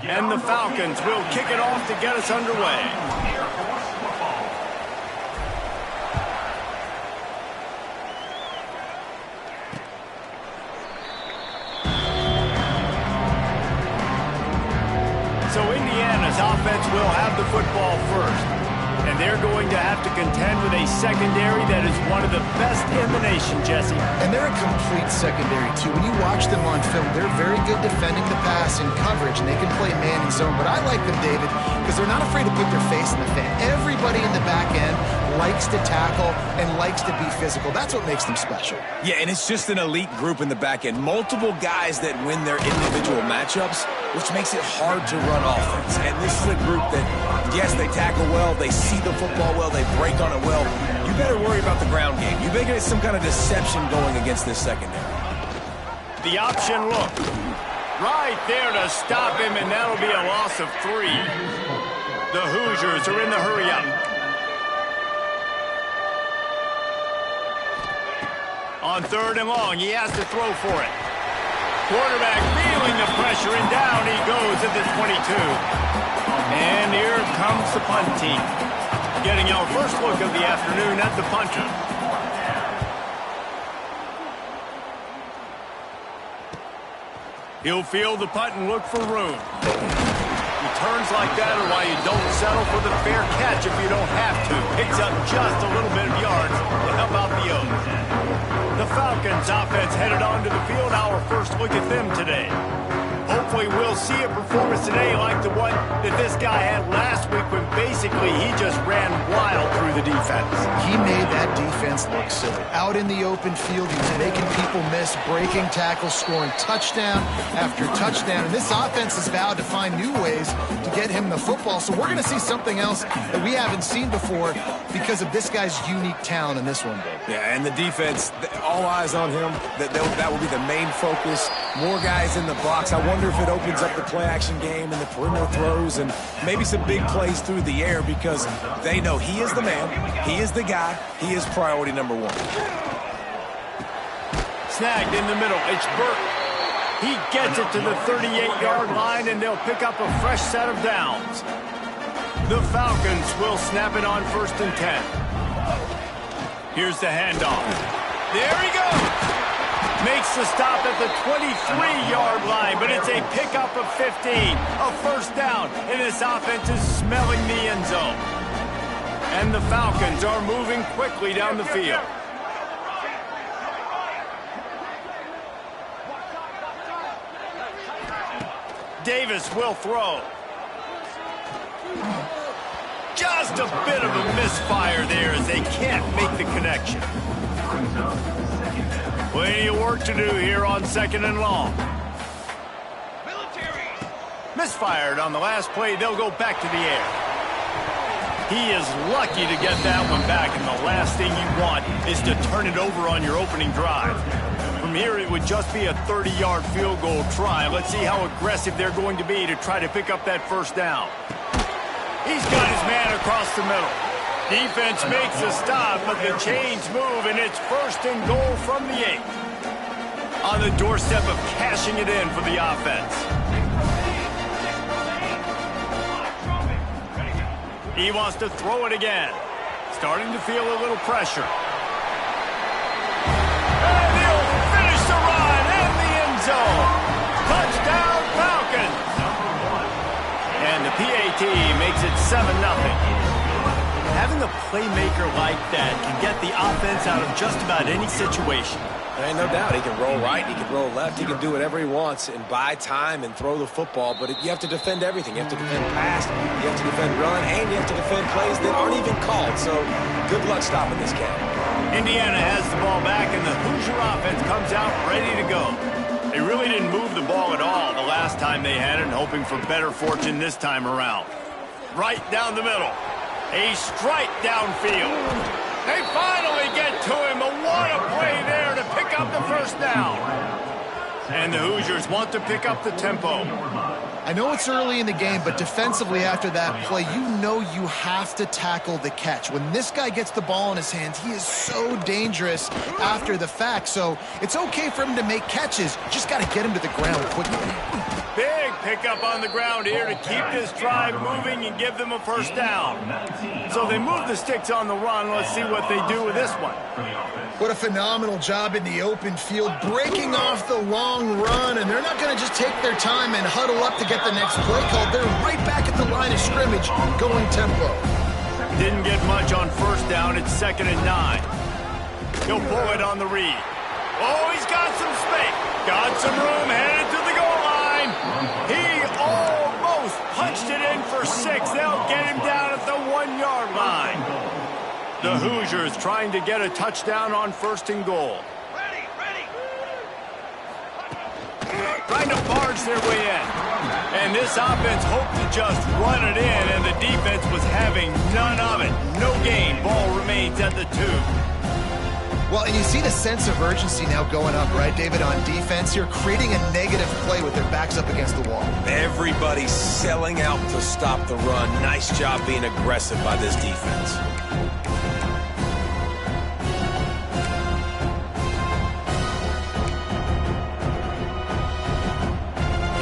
And the Falcons will kick it off to get us underway. So Indiana's offense will have the football first. And they're going to have to contend with a secondary that is one of the best in the nation, Jesse. And they're a complete secondary, too. When you watch them on film, they're very good defending the pass in coverage, and they can play man and zone. But I like them, David, because they're not afraid to put their face in the fan. Everybody in the back end likes to tackle and likes to be physical. That's what makes them special. Yeah, and it's just an elite group in the back end. Multiple guys that win their individual matchups, which makes it hard to run offense. And this is a group that, yes, they tackle well, they see the football well, they break on it well. You better worry about the ground game. You better get some kind of deception going against this secondary. The option look. Right there to stop him, and that'll be a loss of 3. The Hoosiers are in the hurry-up. On 3rd and long, he has to throw for it. Quarterback feeling the pressure, and down he goes at the 22. And here comes the punt team. Getting our first look of the afternoon at the punter. He'll field the punt and look for room. Returns like that are why you don't settle for the fair catch if you don't have to. Picks up just a little bit of yards to help out the O's. The Falcons offense headed onto the field. Our first look at them today. Hopefully we'll see a performance today like the one that this guy had last week when basically he just ran wild through the defense. He made that defense look silly. Out in the open field, he was making people miss, breaking tackles, scoring touchdown after touchdown. And this offense has vowed to find new ways to get him the football. So we're going to see something else that we haven't seen before because of this guy's unique talent in this one, Dave. Yeah, and the defense, all eyes on him. That will be the main focus. More guys in the box. I wonder if it opens up the play-action game and the perimeter throws and maybe some big plays through the air because they know he is the man, he is the guy, he is priority number 1. Snagged in the middle. It's Burke. He gets it to the 38-yard line, and they'll pick up a fresh set of downs. The Falcons will snap it on 1st and 10. Here's the handoff. There he goes. Makes the stop at the 23-yard line, but it's a pickup of 15. A first down, and this offense is smelling the end zone. And the Falcons are moving quickly down the field. Davis will throw. Just a bit of a misfire there as they can't make the connection. Plenty of work to do here on 2nd and long. Misfired on the last play. They'll go back to the air. He is lucky to get that one back, and the last thing you want is to turn it over on your opening drive. From here, it would just be a 30-yard field goal try. Let's see how aggressive they're going to be to try to pick up that first down. He's got his man across the middle. Defense makes a stop, but the chains move, and it's 1st and goal from the 8. On the doorstep of cashing it in for the offense. He wants to throw it again. Starting to feel a little pressure. And he'll finish the run in the end zone. Touchdown, Falcons. And the PAT makes it 7-0. Having a playmaker like that can get the offense out of just about any situation. There ain't no doubt. He can roll right, he can roll left, he can do whatever he wants and buy time and throw the football, but you have to defend everything. You have to defend pass, you have to defend run, and you have to defend plays that aren't even called. So good luck stopping this cat. Indiana has the ball back, and the Hoosier offense comes out ready to go. They really didn't move the ball at all the last time they had it, hoping for better fortune this time around. Right down the middle. A strike downfield. They finally get to him, but what a play there to pick up the first down. And the Hoosiers want to pick up the tempo. I I know it's early in the game, but defensively after that play, you know you have to tackle the catch. When this guy gets the ball in his hands, he is so dangerous after the fact. So it's okay for him to make catches. Just got to get him to the ground quickly. Big pickup on the ground here to keep this drive moving and give them a first down. So they move the sticks on the run. Let's see what they do with this one. What a phenomenal job in the open field, breaking off the long run, and they're not going to just take their time and huddle up to get the next play called. They're right back at the line of scrimmage, going tempo. Didn't get much on first down. It's 2nd and 9. He'll pull it on the read. Oh, he's got some space. Got some room, headed to the goal line. He almost punched it in for 6. They'll get him down at the 1-yard line. The Hoosiers trying to get a touchdown on 1st and goal. Trying to barge their way in. And this offense hoped to just run it in, and the defense was having none of it. No gain. Ball remains at the 2. Well, and you see the sense of urgency now going up, right, David, on defense here, creating a negative play with their backs up against the wall. Everybody's selling out to stop the run. Nice job being aggressive by this defense.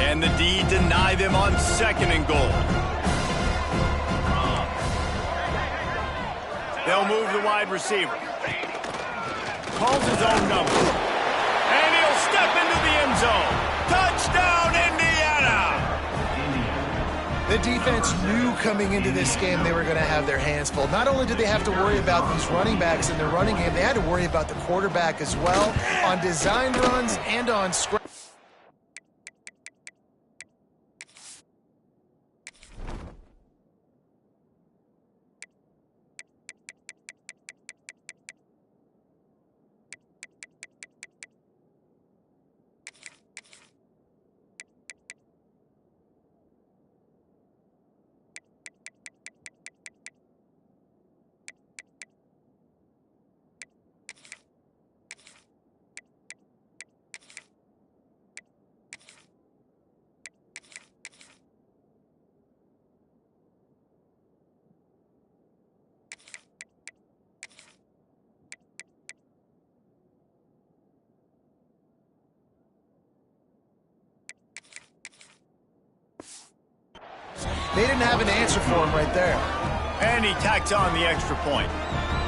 And the D deny them on 2nd and goal. They'll move the wide receiver. Calls his own number. And he'll step into the end zone. Touchdown, Indiana! The defense knew coming into this game they were going to have their hands full. Not only did they have to worry about these running backs in the running game, they had to worry about the quarterback as well on designed runs and on scrambles. They didn't have an answer for him right there. And he tacks on the extra point.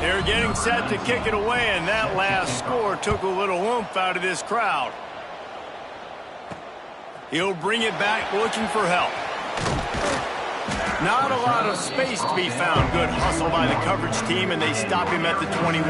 They're getting set to kick it away, and that last score took a little oomph out of this crowd. He'll bring it back looking for help. Not a lot of space to be found. Good hustle by the coverage team, and they stop him at the 21.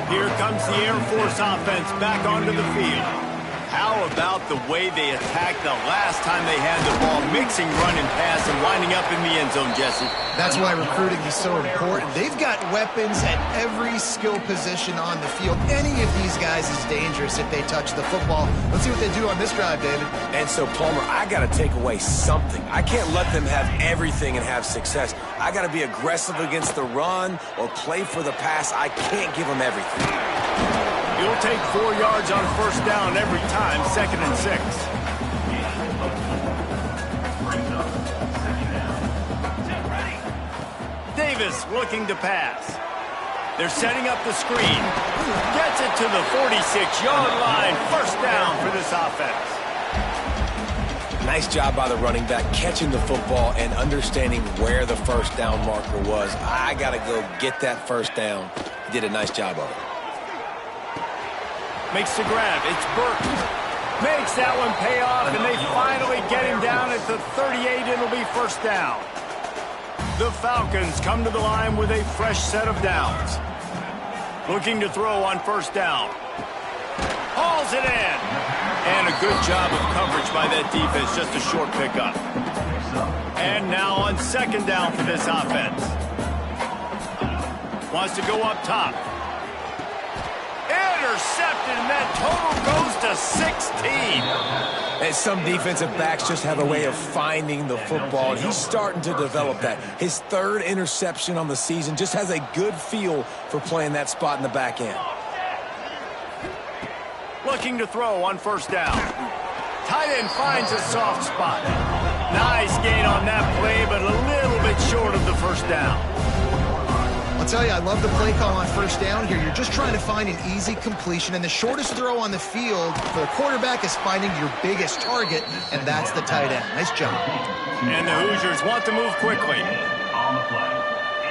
Here comes the Air Force offense back onto the field. How about the way they attacked the last time they had the ball, mixing run and pass and winding up in the end zone, Jesse? That's why recruiting is so important. They've got weapons at every skill position on the field. Any of these guys is dangerous if they touch the football. Let's see what they do on this drive, David. And so, Palmer, I got to take away something. I can't let them have everything and have success. I got to be aggressive against the run or play for the pass. I can't give them everything. You'll take 4 yards on first down every time, 2nd and 6. Davis looking to pass. They're setting up the screen. Gets it to the 46-yard line. First down for this offense. Nice job by the running back, catching the football and understanding where the first down marker was. I got to go get that first down. He did a nice job of it. Makes the grab. It's Burton. Makes that one pay off, and they finally get him down at the 38. It'll be first down. The Falcons come to the line with a fresh set of downs. Looking to throw on first down. Hauls it in. And a good job of coverage by that defense. Just a short pickup. And now on second down for this offense. Wants to go up top. Intercepted, and that total goes to 16. And some defensive backs just have a way of finding the football, and he's starting to develop that. His third interception on the season, just has a good feel for playing that spot in the back end. Looking to throw on first down. Tight end finds a soft spot. Nice gain on that play, but a little bit short of the first down. I'll tell you, I love the play call on first down here. You're just trying to find an easy completion, and the shortest throw on the field for the quarterback is finding your biggest target, and that's the tight end. Nice job. And the Hoosiers want to move quickly. On the play.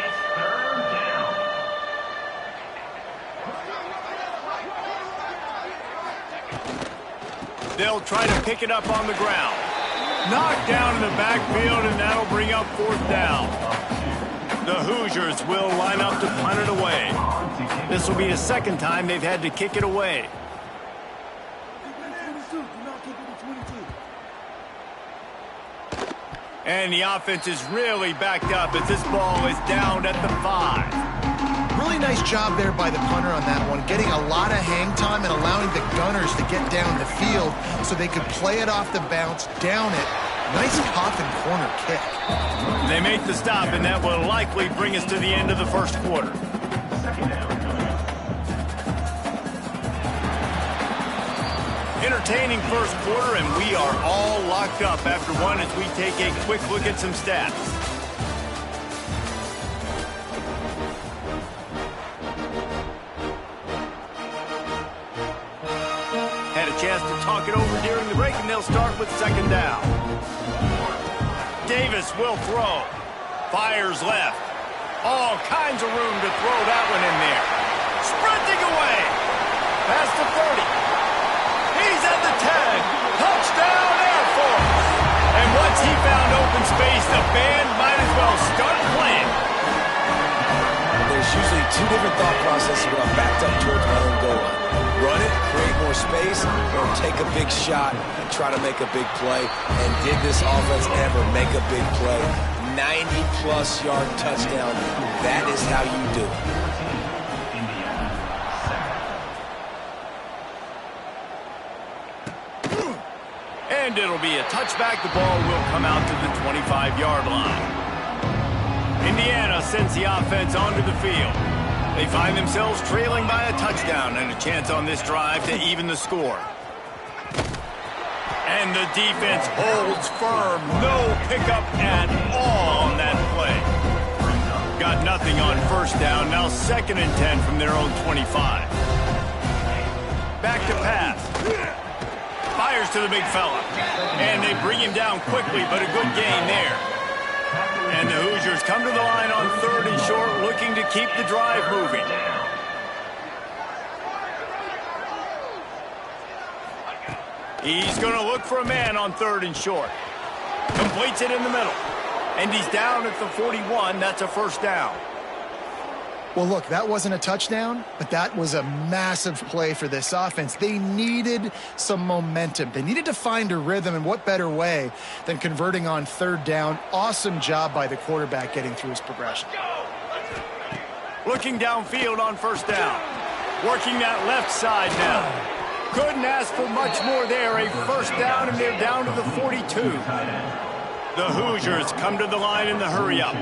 It's third down. They'll try to pick it up on the ground. Knocked down in the backfield, and that'll bring up fourth down. The Hoosiers will line up to punt it away. This will be the second time they've had to kick it away. And the offense is really backed up as this ball is down at the 5. Really nice job there by the punter on that one, getting a lot of hang time and allowing the Gunners to get down the field so they could play it off the bounce, down it. Nice coffin corner kick. They make the stop, and that will likely bring us to the end of the first quarter. Entertaining first quarter, and we are all locked up after one as we take a quick look at some stats. Had a chance to talk it over during the break, and they'll start with second down. Davis will throw. Fires left. All kinds of room to throw that one in there. Sprinting away. Past the 30. He's at the 10. Touchdown Air Force. And once he found open space, the band might as well start playing. There's usually two different thought processes when I'm backed up towards my own goal line. Run it, create more space, or take a big shot and try to make a big play. And did this offense ever make a big play? 90-plus yard touchdown. That is how you do it. And it'll be a touchback. The ball will come out to the 25-yard line. Indiana sends the offense onto the field. They find themselves trailing by a touchdown and a chance on this drive to even the score. And the defense holds firm. No pickup at all on that play. Got nothing on first down. Now 2nd and 10 from their own 25. Back to pass. Fires to the big fella. And they bring him down quickly, but a good gain there. And the Hoosiers come to the line on 3rd and short, looking to keep the drive moving. He's going to look for a man on 3rd and short. Completes it in the middle. And he's down at the 41. That's a first down. Well, look, that wasn't a touchdown, but that was a massive play for this offense. They needed some momentum. They needed to find a rhythm, and what better way than converting on 3rd down. Awesome job by the quarterback getting through his progression. Looking downfield on first down. Working that left side now. Couldn't ask for much more there. A first down, and they're down to the 42. The Hoosiers come to the line in the hurry-up.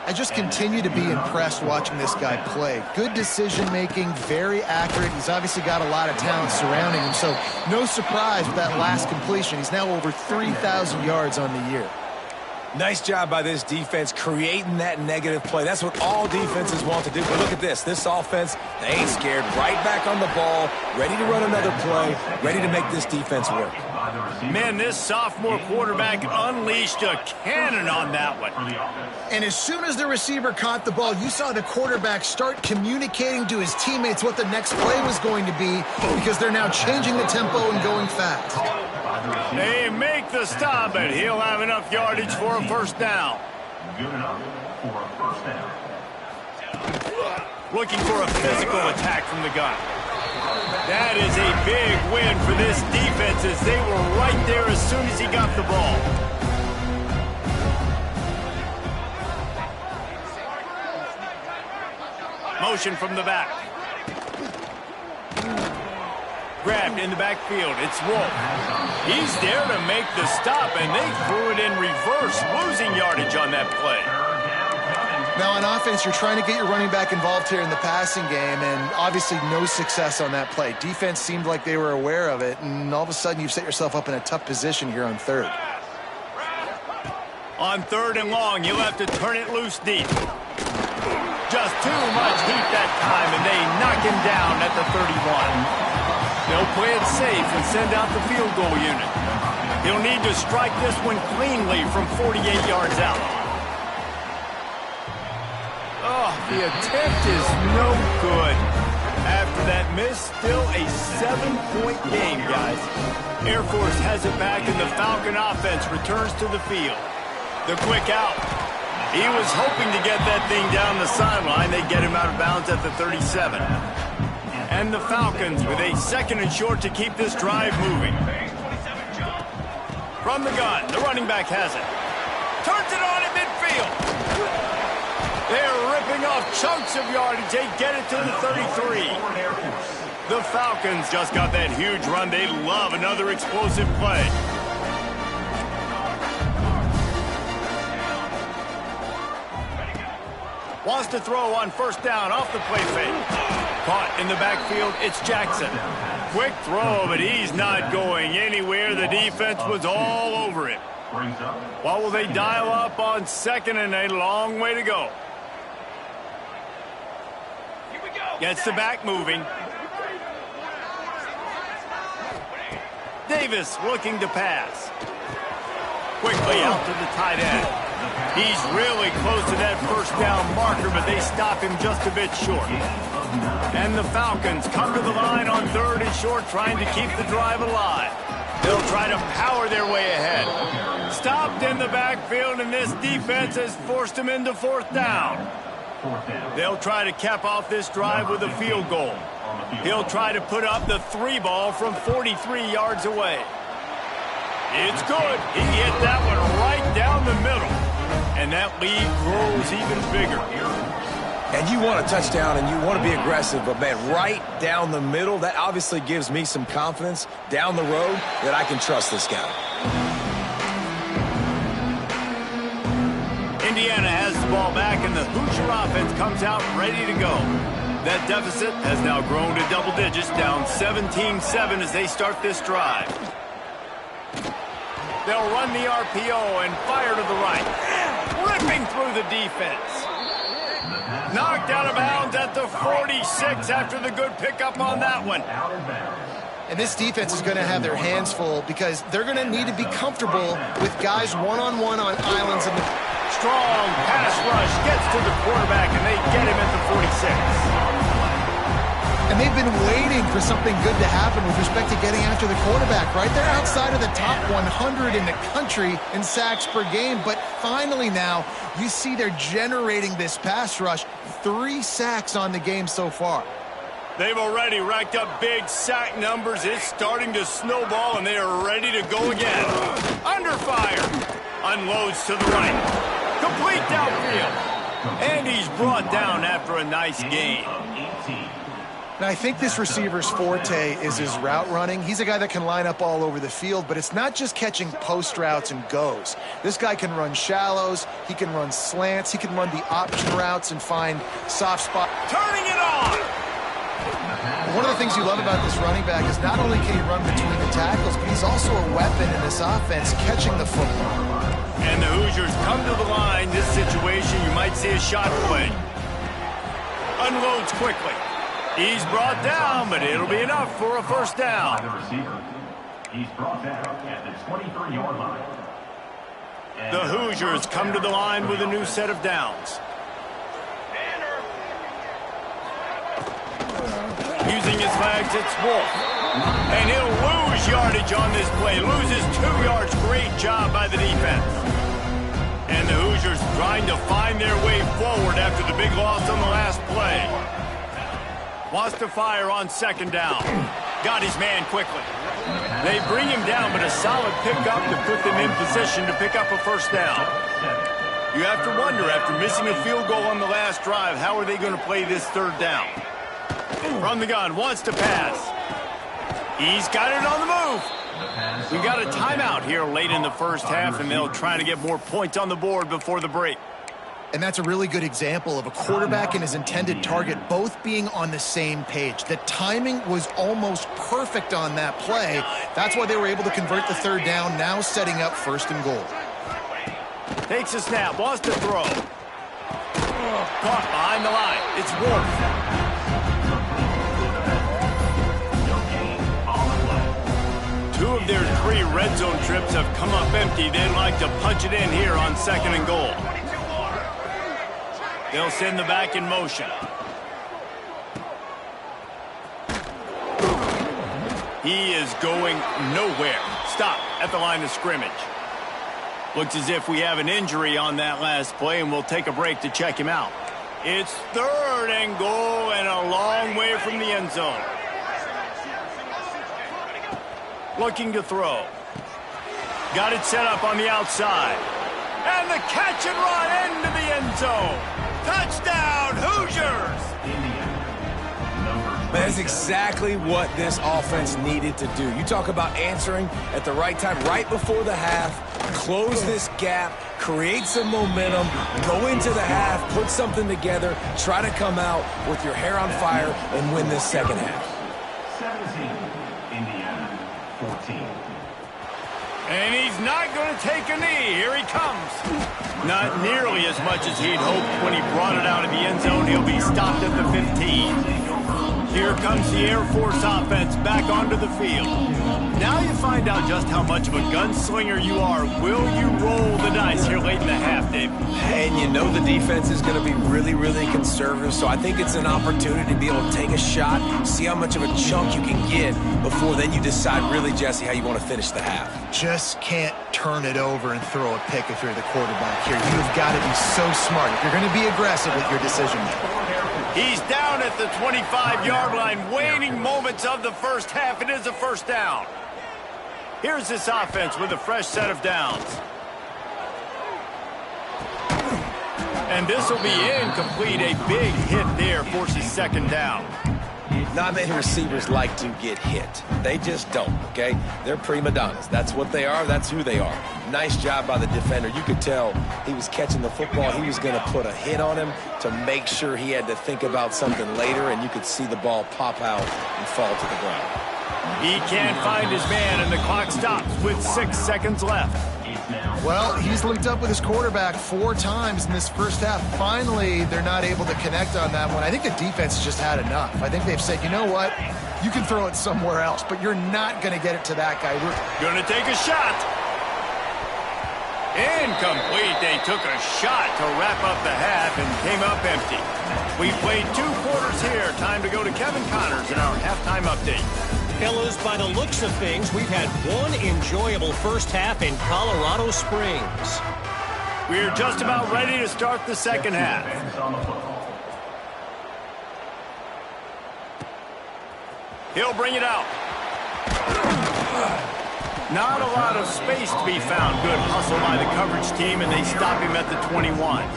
I just continue to be impressed watching this guy play. Good decision-making, very accurate. He's obviously got a lot of talent surrounding him, so no surprise with that last completion. He's now over 3,000 yards on the year. Nice job by this defense creating that negative play. That's what all defenses want to do. But look at this. This offense, they ain't scared. Right back on the ball, ready to run another play, ready to make this defense work. Man, this sophomore quarterback unleashed a cannon on that one. And as soon as the receiver caught the ball, you saw the quarterback start communicating to his teammates what the next play was going to be, because they're now changing the tempo and going fast. They make the stop, and he'll have enough yardage for a first down. Good enough for a first down. Looking for a physical attack from the gun. That is a big win for this defense, as they were right there as soon as he got the ball. Motion from the back. Grabbed in the backfield. It's Wolf. He's there to make the stop, and they threw it in reverse, losing yardage on that play. Now on offense, you're trying to get your running back involved here in the passing game, and obviously no success on that play. Defense seemed like they were aware of it, and all of a sudden you've set yourself up in a tough position here on third. On 3rd and long, you'll have to turn it loose deep. Just too much heat that time, and they knock him down at the 31. They'll play it safe and send out the field goal unit. He'll need to strike this one cleanly from 48 yards out. Oh, the attempt is no good. After that miss, still a 7-point game, guys. Air Force has it back, and the Falcon offense returns to the field. The quick out. He was hoping to get that thing down the sideline. They get him out of bounds at the 37. And the Falcons with a 2nd and short to keep this drive moving. From the gun, the running back has it. Turns it on at midfield. They're ripping off chunks of yardage. They get it to the 33. The Falcons just got that huge run. They love another explosive play. Wants to throw on 1st down off the play fake. Caught in the backfield, it's Jackson. Quick throw, but he's not going anywhere. The defense was all over it. What will they dial up on 2nd and a long way to go? Gets the back moving. Davis looking to pass. Quickly out to the tight end. He's really close to that 1st down marker, but they stop him just a bit short. And the Falcons come to the line on 3rd and short, trying to keep the drive alive. They'll try to power their way ahead. Stopped in the backfield, and this defense has forced him into 4th down. They'll try to cap off this drive with a field goal. He'll try to put up the 3 ball from 43 yards away. It's good. He hit that one right down the middle. And that lead grows even bigger. And you want a touchdown and you want to be aggressive, but man, right down the middle, that obviously gives me some confidence down the road that I can trust this guy. Indiana has the ball back, and the Hoosier offense comes out ready to go. That deficit has now grown to double digits, down 17-7 as they start this drive. They'll run the RPO and fire to the right. Ripping through the defense. Knocked out of bounds at the 46 after the good pickup on that one. And this defense is going to have their hands full because they're going to need to be comfortable with guys one-on-one on islands. And strong pass rush gets to the quarterback, and they get him at the 46. And they've been waiting for something good to happen with respect to getting after the quarterback, right? They're outside of the top 100 in the country in sacks per game, but finally now you see they're generating this pass rush. 3 sacks on the game so far. They've already racked up big sack numbers. It's starting to snowball, and they are ready to go again. Under fire. Unloads to the right. Complete downfield. And he's brought down after a nice gain. Now, I think this receiver's forte is his route running. He's a guy that can line up all over the field, but it's not just catching post routes and goes. This guy can run shallows, he can run slants, he can run the option routes and find soft spots. Turning it on! One of the things you love about this running back is not only can he run between the tackles, but he's also a weapon in this offense catching the football. And the Hoosiers come to the line. This situation, you might see a shot play. Unloads quickly. He's brought down, but it'll be enough for a 1st down. He's brought down at the 23-yard line. The Hoosiers come to the line with a new set of downs. Using his legs, it's Wolf. And he'll lose yardage on this play. Loses 2 yards. Great job by the defense. And the Hoosiers trying to find their way forward after the big loss on the last play. Wants to fire on 2nd down. Got his man quickly. They bring him down, but a solid pickup to put them in position to pick up a 1st down. You have to wonder, after missing a field goal on the last drive, how are they going to play this 3rd down? From the gun, wants to pass. He's got it on the move. We got a timeout here late in the 1st half, and they'll try to get more points on the board before the break. And that's a really good example of a quarterback and his intended target both being on the same page. The timing was almost perfect on that play. That's why they were able to convert the third down, now setting up 1st and goal. Takes a snap, wants to throw. Caught behind the line. It's Wolf. Two of their 3 red zone trips have come up empty. They'd like to punch it in here on 2nd and goal. They'll send the back in motion. He is going nowhere. Stop at the line of scrimmage. Looks as if we have an injury on that last play, and we'll take a break to check him out. It's 3rd and goal and a long way from the end zone. Looking to throw. Got it set up on the outside. And the catch and run into the end zone. Touchdown, Hoosiers! That's exactly what this offense needed to do. You talk about answering at the right time, right before the half, close this gap, create some momentum, go into the half, put something together, try to come out with your hair on fire and win this second half. 17, Indiana, 14. And he's not going to take a knee. Here he comes. Not nearly as much as he'd hoped when he brought it out of the end zone. He'll be stopped at the 15. Here comes the Air Force offense back onto the field. Now you find out just how much of a gunslinger you are. Will you roll the dice here late in the half, Dave? And you know the defense is going to be really, really conservative, so I think it's an opportunity to be able to take a shot, see how much of a chunk you can get before then you decide really, Jesse, how you want to finish the half. Just can't turn it over and throw a pick if you're the quarterback here. You've got to be so smart if you're going to be aggressive with your decision making. He's down at the 25-yard line, waning moments of the first half. It is a 1st down. Here's this offense with a fresh set of downs. And this will be incomplete. A big hit there forces 2nd down. Not many receivers like to get hit. They just don't, okay? They're prima donnas. That's what they are. That's who they are. Nice job by the defender. You could tell he was catching the football. He was going to put a hit on him to make sure he had to think about something later, and you could see the ball pop out and fall to the ground. He can't find his man, and the clock stops with 6 seconds left. Well, he's linked up with his quarterback 4 times in this first half. Finally, they're not able to connect on that one. I think the defense has just had enough. I think they've said, you know what? You can throw it somewhere else, but you're not going to get it to that guy. Going to take a shot. Incomplete. They took a shot to wrap up the half and came up empty. We played 2 quarters here. Time to go to Kevin Connors in our halftime update. Fellas, by the looks of things, we've had one enjoyable first half in Colorado Springs. We're just about ready to start the second half. He'll bring it out. Not a lot of space to be found. Good hustle by the coverage team, and they stop him at the 21.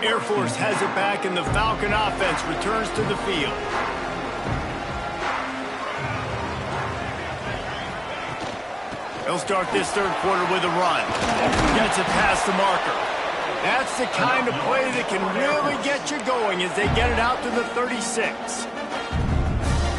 Air Force has it back, and the Falcon offense returns to the field. He'll start this 3rd quarter with a run. Gets it past the marker. That's the kind of play that can really get you going as they get it out to the 36.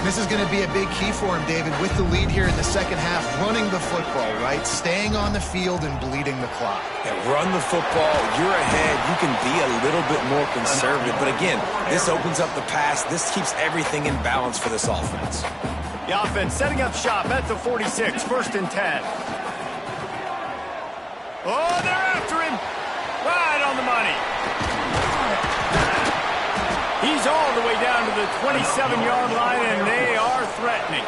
This is going to be a big key for him, David, with the lead here in the second half, running the football, right? Staying on the field and bleeding the clock. Yeah, run the football. You're ahead. You can be a little bit more conservative. But again, this opens up the pass. This keeps everything in balance for this offense. The offense setting up shop at the 46, 1st and 10. Oh, they're after him. Right on the money. He's all the way down to the 27-yard line, and they are threatening.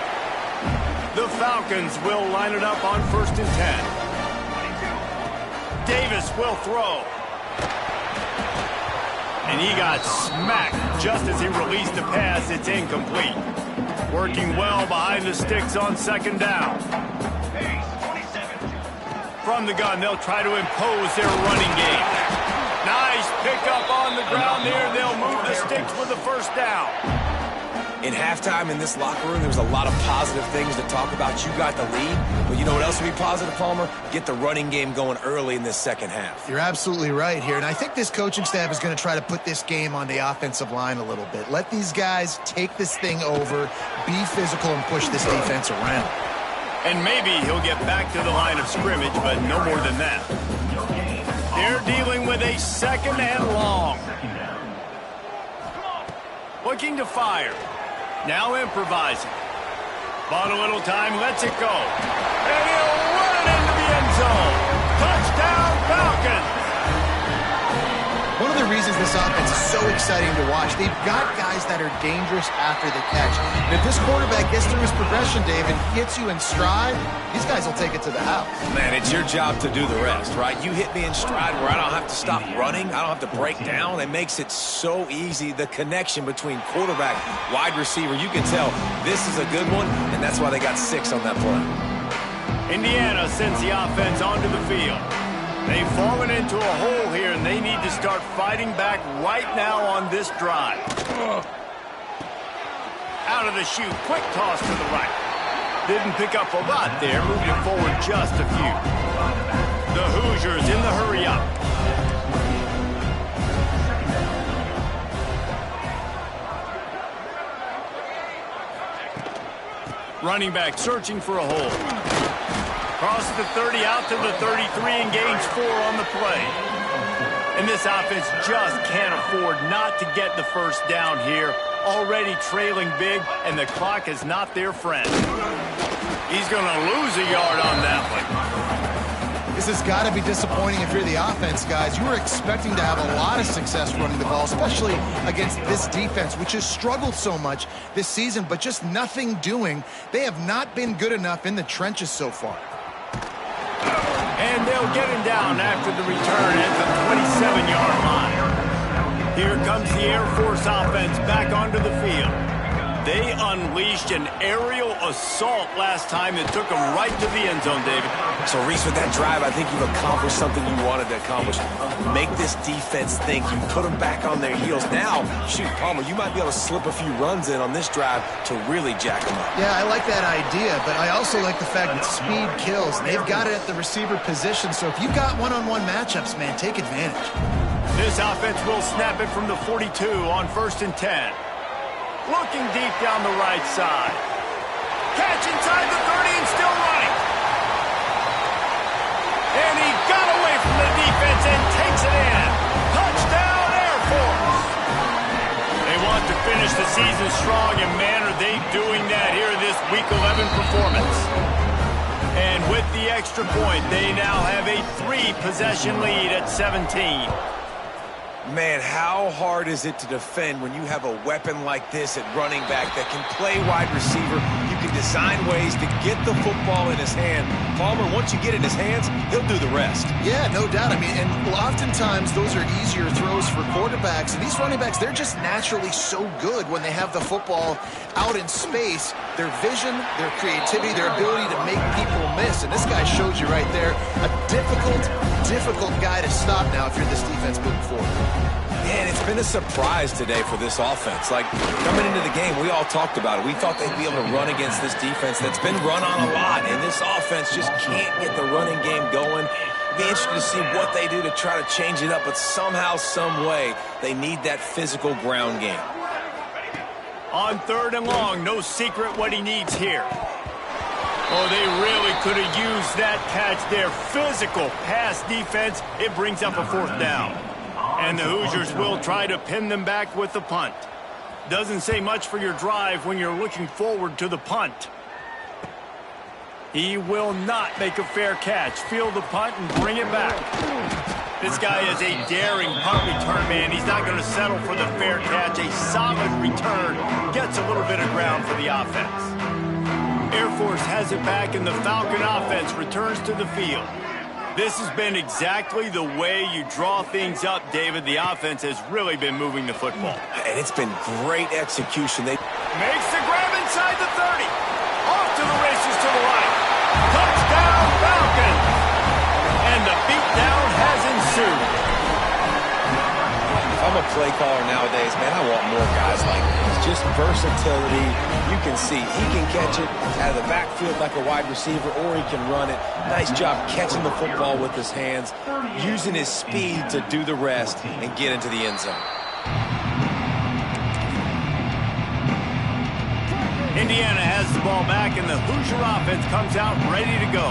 The Falcons will line it up on 1st and 10. Davis will throw. And he got smacked just as he released the pass. It's incomplete. Working well behind the sticks on 2nd down. From the gun, they'll try to impose their running game. Nice pickup on the ground there. They'll move the sticks with the 1st down. In halftime in this locker room, there was a lot of positive things to talk about. You got the lead, but you know what else would be positive, Palmer? Get the running game going early in this second half. You're absolutely right here, and I think this coaching staff is going to try to put this game on the offensive line a little bit. Let these guys take this thing over, be physical, and push this defense around. And maybe he'll get back to the line of scrimmage, but no more than that. They're dealing with a second and long. Looking to fire. Now improvising. Bought a little time, lets it go. And he'll run it into the end zone. Touchdown, Falcons! One of the reasons this offense is so exciting to watch, they've got guys that are dangerous after the catch. And if this quarterback gets through his progression, David, hits you in stride, these guys will take it to the house. Man, it's your job to do the rest, right? You hit me in stride where I don't have to stop running. I don't have to break down. It makes it so easy. The connection between quarterback, wide receiver, you can tell this is a good one, and that's why they got 6 on that play. Indiana sends the offense onto the field. They've fallen into a hole here, and they need to start fighting back right now on this drive. Out of the chute, quick toss to the right. Didn't pick up a lot there, moving it forward just a few. The Hoosiers in the hurry-up. Running back searching for a hole. Cross the 30 out to the 33 and gains 4 on the play. And this offense just can't afford not to get the first down here. Already trailing big, and the clock is not their friend. He's going to lose a yard on that one. This has got to be disappointing if you're the offense, guys. You were expecting to have a lot of success running the ball, especially against this defense, which has struggled so much this season, but just nothing doing. They have not been good enough in the trenches so far. And they'll get him down after the return at the 27-yard line. Here comes the Air Force offense back onto the field. They unleashed an aerial assault last time that took them right to the end zone, David. So, Reese, with that drive, I think you've accomplished something you wanted to accomplish. Make this defense think. You put them back on their heels. Now, shoot, Palmer, you might be able to slip a few runs in on this drive to really jack them up. Yeah, I like that idea, but I also like the fact that speed kills. They've got it at the receiver position, so if you've got one-on-one matchups, man, take advantage. This offense will snap it from the 42 on 1st and 10. Looking deep down the right side. Catch inside the 30 and still running. And he got away from the defense and takes it in. Touchdown, Air Force. They want to finish the season strong, and man, are they doing that here in this Week 11 performance. And with the extra point, they now have a 3-possession lead at 17. Man, how hard is it to defend when you have a weapon like this at running back that can play wide receiver? You can design ways to get the football in his hand. Palmer, once you get it in his hands, he'll do the rest. Yeah, no doubt. I mean, and oftentimes those are easier throws for quarterbacks. And these running backs, they're just naturally so good when they have the football out in space. Their vision, their creativity, their ability to make people miss. And this guy shows you right there a difficult guy to stop now if you're this defense moving forward. Man, it's been a surprise today for this offense. Like, coming into the game, we all talked about it. We thought they'd be able to run against this defense that's been run on a lot, and this offense just can't get the running game going. Be interested to see what they do to try to change it up, but somehow, some way, they need that physical ground game. On 3rd and long, no secret what he needs here. Oh, they really could have used that catch there. Physical pass defense. It brings up a 4th down. And the Hoosiers will try to pin them back with the punt. Doesn't say much for your drive when you're looking forward to the punt. He will not make a fair catch. Field the punt and bring it back. This guy is a daring punt return man. He's not going to settle for the fair catch. A solid return. Gets a little bit of ground for the offense. Air Force has it back, and the Falcon offense returns to the field. This has been exactly the way you draw things up, David. The offense has really been moving the football. And it's been great execution. They makes the grab inside the 30. Off to the races to the right. Touchdown, Falcons! And the beatdown has ensued. If I'm a play caller nowadays, man, I want more guys like this. Just versatility. You can see he can catch it out of the backfield like a wide receiver, or he can run it. Nice job catching the football with his hands, using his speed to do the rest and get into the end zone. Indiana has the ball back, and the Hoosier offense comes out ready to go.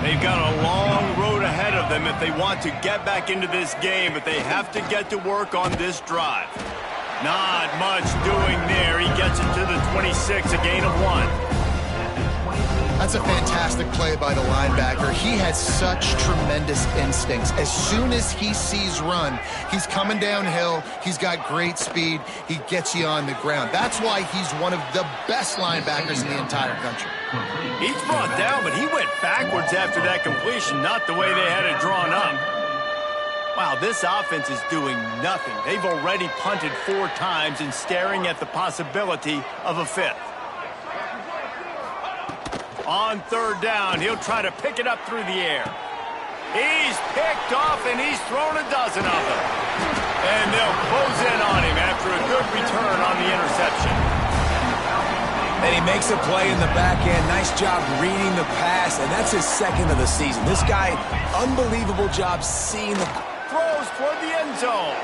They've got a long road ahead of them if they want to get back into this game, but they have to get to work on this drive. Not much doing there. He gets it to the 26, a gain of 1. That's a fantastic play by the linebacker. He has such tremendous instincts. As soon as he sees run, he's coming downhill. He's got great speed. He gets you on the ground. That's why he's one of the best linebackers in the entire country. He's brought down, but he went backwards after that completion, not the way they had it drawn up. Wow, this offense is doing nothing. They've already punted 4 times and staring at the possibility of a 5th. On 3rd down, he'll try to pick it up through the air. He's picked off, and he's thrown a dozen of them. And they'll close in on him after a good return on the interception. And he makes a play in the back end. Nice job reading the pass, and that's his 2nd of the season. This guy, unbelievable job seeing the... Throws toward the end zone.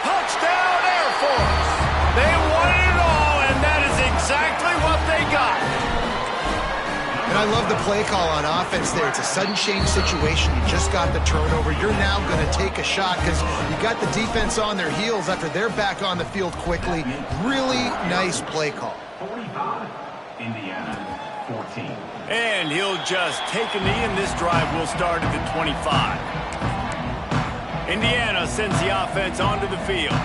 Touchdown, Air Force. They wanted it all, and that is exactly what they got. And I love the play call on offense there. It's a sudden change situation. You just got the turnover. You're now going to take a shot because you got the defense on their heels after they're back on the field quickly. Really nice play call. 45, Indiana, 14. And he'll just take a knee, and this drive will start at the 25. Indiana sends the offense onto the field.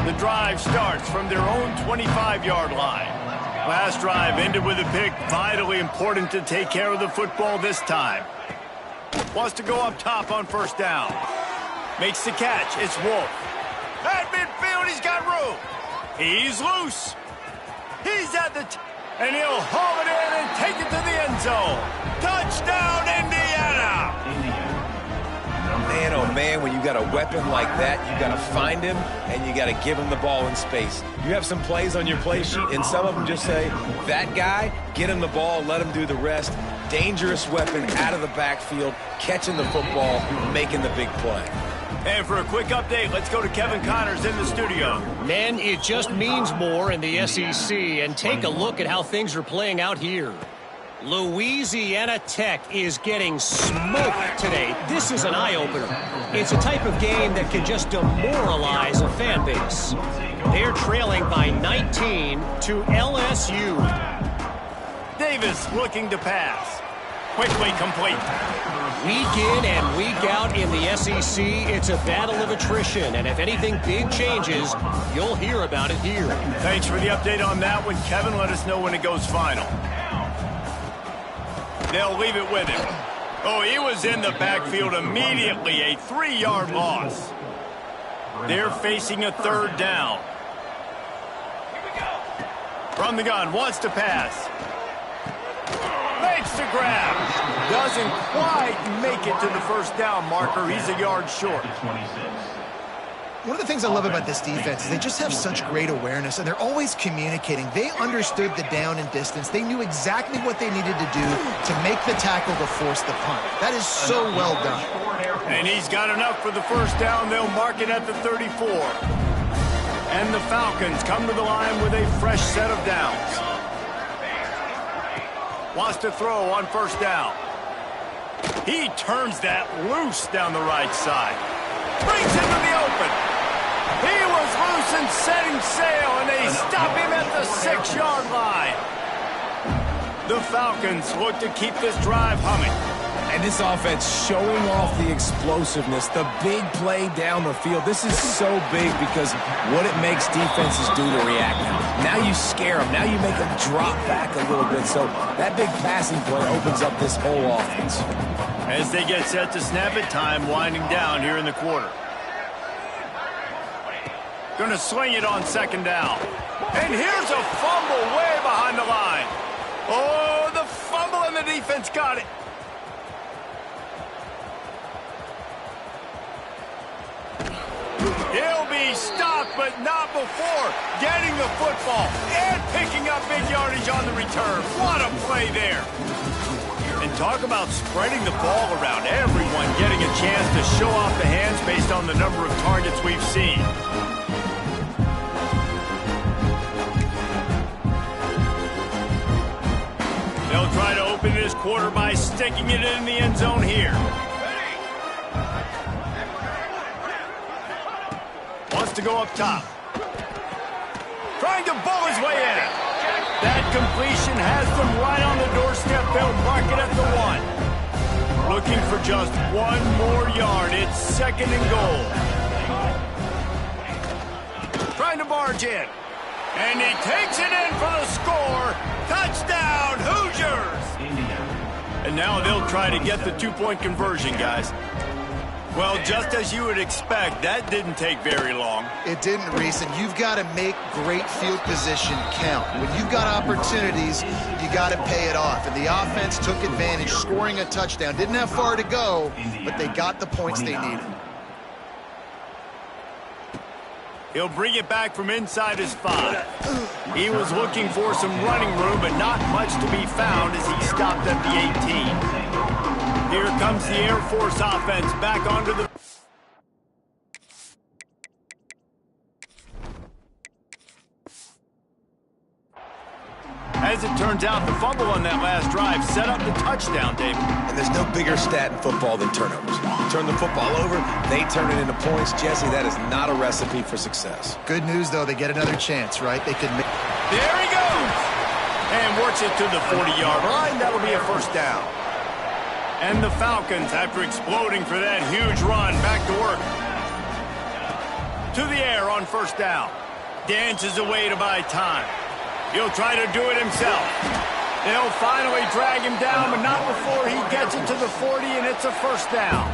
The drive starts from their own 25-yard line. Last drive ended with a pick. Vitally important to take care of the football this time. Wants to go up top on 1st down. Makes the catch. It's Wolf. At midfield, he's got room. He's loose. He's at the... and he'll haul it in and take it to the end zone. Touchdown, Indiana! Man, oh man, when you got a weapon like that, you got to find him, and you got to give him the ball in space. You have some plays on your play sheet, and some of them just say, that guy, get him the ball, let him do the rest. Dangerous weapon out of the backfield, catching the football, making the big play. And for a quick update, let's go to Kevin Connors in the studio. Man, it just means more in the SEC, and take a look at how things are playing out here. Louisiana Tech is getting smoked today. This is an eye-opener. It's a type of game that can just demoralize a fan base. They're trailing by 19 to LSU. Davis looking to pass. Quickly complete. Week in and week out in the SEC, it's a battle of attrition. And if anything big changes, you'll hear about it here. Thanks for the update on that one, Kevin. Let us know when it goes final. They'll leave it with him. Oh, he was in the backfield immediately. A 3-yard loss. They're facing a 3rd down. From the gun, wants to pass. Makes the grab. Doesn't quite make it to the 1st down marker. He's a yard short. One of the things I love about this defense is they just have such great awareness, and they're always communicating. They understood the down and distance. They knew exactly what they needed to do to make the tackle to force the punt. That is so well done. And he's got enough for the 1st down. They'll mark it at the 34. And the Falcons come to the line with a fresh set of downs. Wants to throw on 1st down. He turns that loose down the right side. Brings him to the open. He was loose and setting sail, and they stop him at the 6-yard line. The Falcons look to keep this drive humming. And this offense showing off the explosiveness, the big play down the field. This is so big because what it makes defenses do to react now. Now you scare them. Now you make them drop back a little bit. So that big passing play opens up this whole offense. As they get set to snap it, time winding down here in the quarter. Going to swing it on 2nd down. And here's a fumble way behind the line. Oh, the fumble, and the defense got it. He'll be He stopped, but not before getting the football and picking up big yardage on the return. What a play there. And talk about spreading the ball around. Everyone getting a chance to show off the hands based on the number of targets we've seen. They'll try to open this quarter by sticking it in the end zone here. Wants to go up top. Trying to bull his way in. That completion has them right on the doorstep. They'll mark it at the 1. Looking for just 1 more yard. It's 2nd and goal. Trying to barge in. And he takes it in for the score. Touchdown, Hoosiers! And now they'll try to get the 2-point conversion, guys. Well, just as you would expect, that didn't take very long. It didn't, Reese, and you've got to make great field position count. When you've got opportunities, you got to pay it off. And the offense took advantage, scoring a touchdown. Didn't have far to go, but they got the points they needed. He'll bring it back from inside his 5. He was looking for some running room, but not much to be found as he stopped at the 18. Here comes the Air Force offense back onto the... As it turns out, the fumble on that last drive set up the touchdown, David. And there's no bigger stat in football than turnovers. Turn the football over, they turn it into points. Jesse, that is not a recipe for success. Good news, though, they get another chance, right? They could make... There he goes! And works it to the 40-yard line. That'll be a first down. And the Falcons, after exploding for that huge run, back to work. To the air on first down. Dances away to buy time. He'll try to do it himself. They'll finally drag him down, but not before he gets it to the 40, and it's a first down.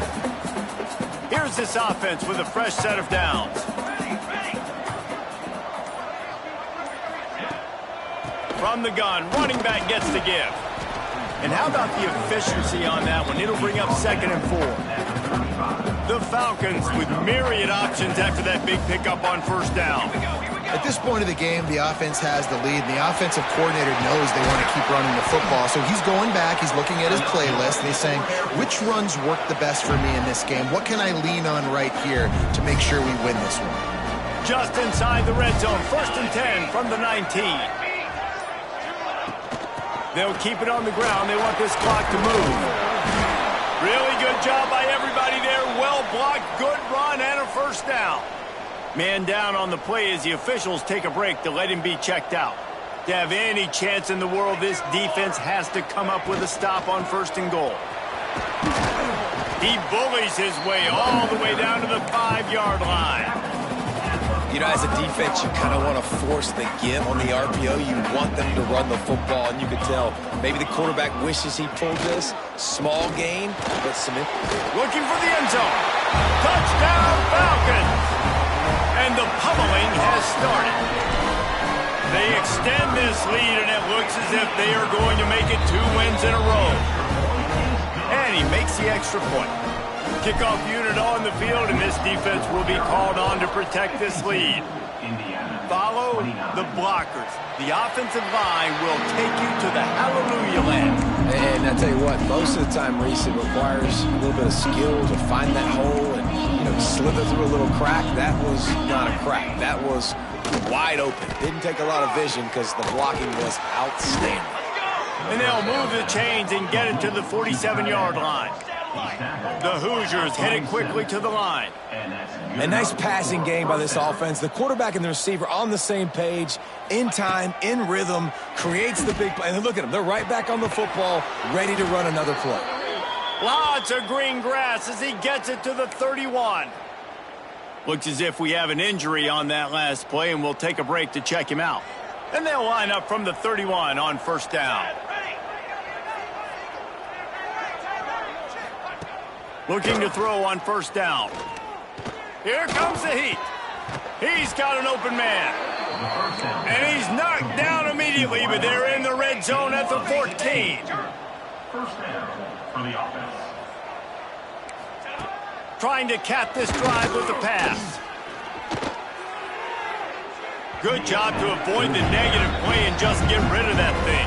Here's this offense with a fresh set of downs. From the gun, running back gets the give. And how about the efficiency on that one? It'll bring up 2nd and 4. The Falcons with myriad options after that big pickup on first down. At this point of the game, the offense has the lead, and the offensive coordinator knows they want to keep running the football. So he's going back, he's looking at his playlist, and he's saying, which runs work the best for me in this game? What can I lean on right here to make sure we win this one? Just inside the red zone, 1st and 10 from the 19. They'll keep it on the ground. They want this clock to move. Really good job by everybody there. Well blocked, good run, and a first down. Man down on the play as the officials take a break to let him be checked out. To have any chance in the world, this defense has to come up with a stop on 1st and goal. He bullies his way all the way down to the 5-yard line. You know, as a defense, you kind of want to force the give on the RPO. You want them to run the football, and you can tell maybe the quarterback wishes he pulled this. Small gain, but some... Looking for the end zone. Touchdown, Falcons! And the pummeling has started. They extend this lead, and it looks as if they are going to make it 2 wins in a row. And he makes the extra point. Kickoff unit on the field, and this defense will be called on to protect this lead. Follow the blockers. The offensive line will take you to the hallelujah land. And I tell you what, most of the time, Reese, it requires a little bit of skill to find that hole and, slither through a little crack. That was not a crack. That was wide open. Didn't take a lot of vision because the blocking was outstanding. And they'll move the chains and get it to the 47-yard line. The Hoosiers hit it quickly to the line. A nice passing game by this offense. The quarterback and the receiver on the same page, in time, in rhythm, creates the big play. And look at them. They're right back on the football, ready to run another play. Lots of green grass as he gets it to the 31. Looks as if we have an injury on that last play, and we'll take a break to check him out. And they'll line up from the 31 on first down. Looking to throw on first down. Here comes the heat. He's got an open man. And he's knocked down immediately, but they're in the red zone at the 14. First down for the offense. Trying to cap this drive with the pass. Good job to avoid the negative play and just get rid of that thing.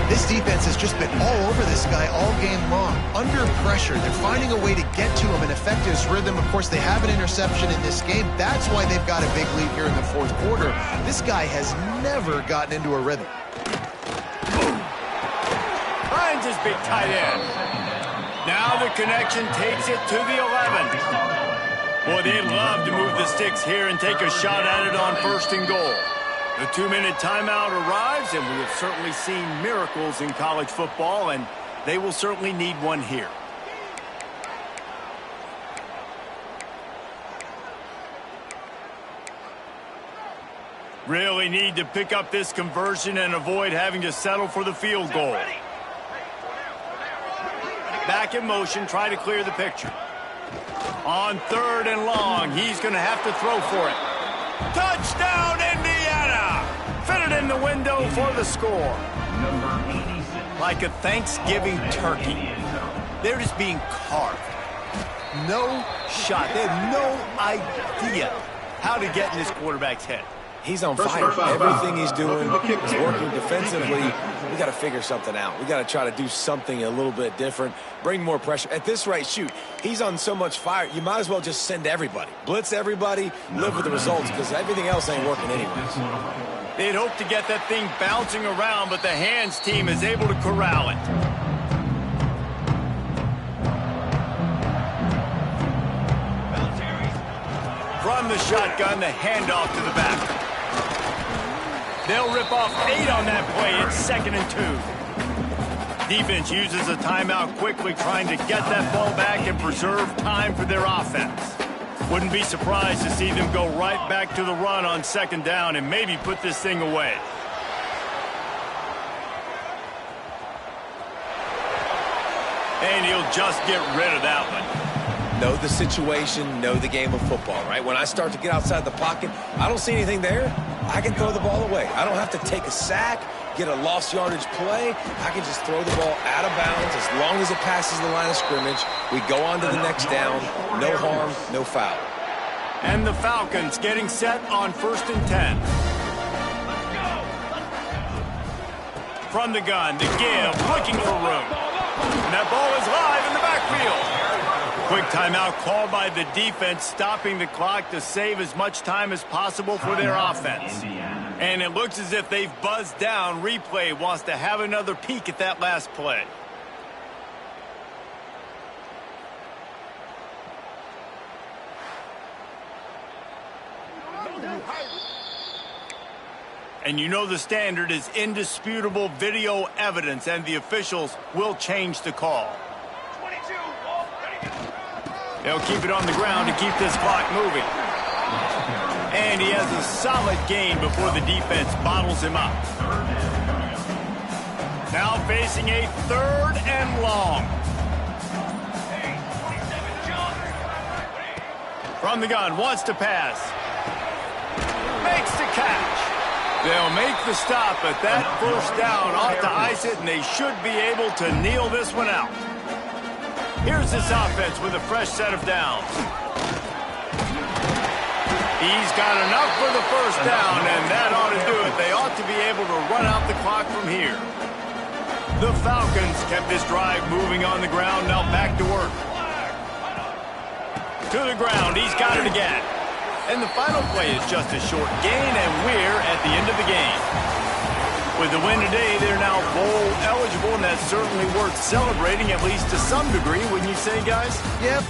This defense has just been all over this guy all game long. Under pressure, they're finding a way to get to him and affect his rhythm. Of course, they have an interception in this game. That's why they've got a big lead here in the fourth quarter. This guy has never gotten into a rhythm. Finds his big tight end. Now the connection takes it to the 11. Boy, they'd love to move the sticks here and take a shot at it on 1st and goal. The 2-minute timeout arrives, and we have certainly seen miracles in college football, and they will certainly need one here. Really need to pick up this conversion and avoid having to settle for the field goal. Back in motion, try to clear the picture. On 3rd and long, he's going to have to throw for it. Touchdown, Indiana! Fit it in the window for the score. Like a Thanksgiving turkey. They're just being carved. No shot. They have no idea how to get in this quarterback's head. He's on fire. Everything he's doing is working defensively. We got to figure something out. We got to try to do something a little bit different, bring more pressure. At this rate, shoot, he's on so much fire, you might as well just send everybody. Blitz everybody, live with the results, because everything else ain't working anyways. They'd hope to get that thing bouncing around, but the hands team is able to corral it. From the shotgun, the handoff to the back. They'll rip off 8 on that play. It's 2nd and 2. Defense uses a timeout quickly, trying to get that ball back and preserve time for their offense. Wouldn't be surprised to see them go right back to the run on 2nd down and maybe put this thing away. And he'll just get rid of that one. Know the situation, know the game of football, right? When I start to get outside the pocket, I don't see anything there, I can throw the ball away. I don't have to take a sack, get a lost yardage play. I can just throw the ball out of bounds as long as it passes the line of scrimmage. We go on to the next down. No harm, no foul. And the Falcons getting set on 1st and 10. From the gun to give, looking for room. And that ball is live in the backfield. Quick timeout called by the defense, stopping the clock to save as much time as possible for their offense. And it looks as if they've buzzed down. Replay wants to have another peek at that last play. And you know the standard is indisputable video evidence, and the officials will change the call. They'll keep it on the ground to keep this clock moving. And he has a solid gain before the defense bottles him up. Now facing a 3rd and long. From the gun, wants to pass. Makes the catch. They'll make the stop, but that 1st down ought to ice it, and they should be able to kneel this one out. Here's this offense with a fresh set of downs. He's got enough for the 1st down, and that ought to do it. They ought to be able to run out the clock from here. The Falcons kept this drive moving on the ground. Now back to work. To the ground. He's got it again. And the final play is just a short gain, and we're at the end of the game. With the win today, they're now bowl eligible, and that's certainly worth celebrating, at least to some degree, wouldn't you say, guys? Yep.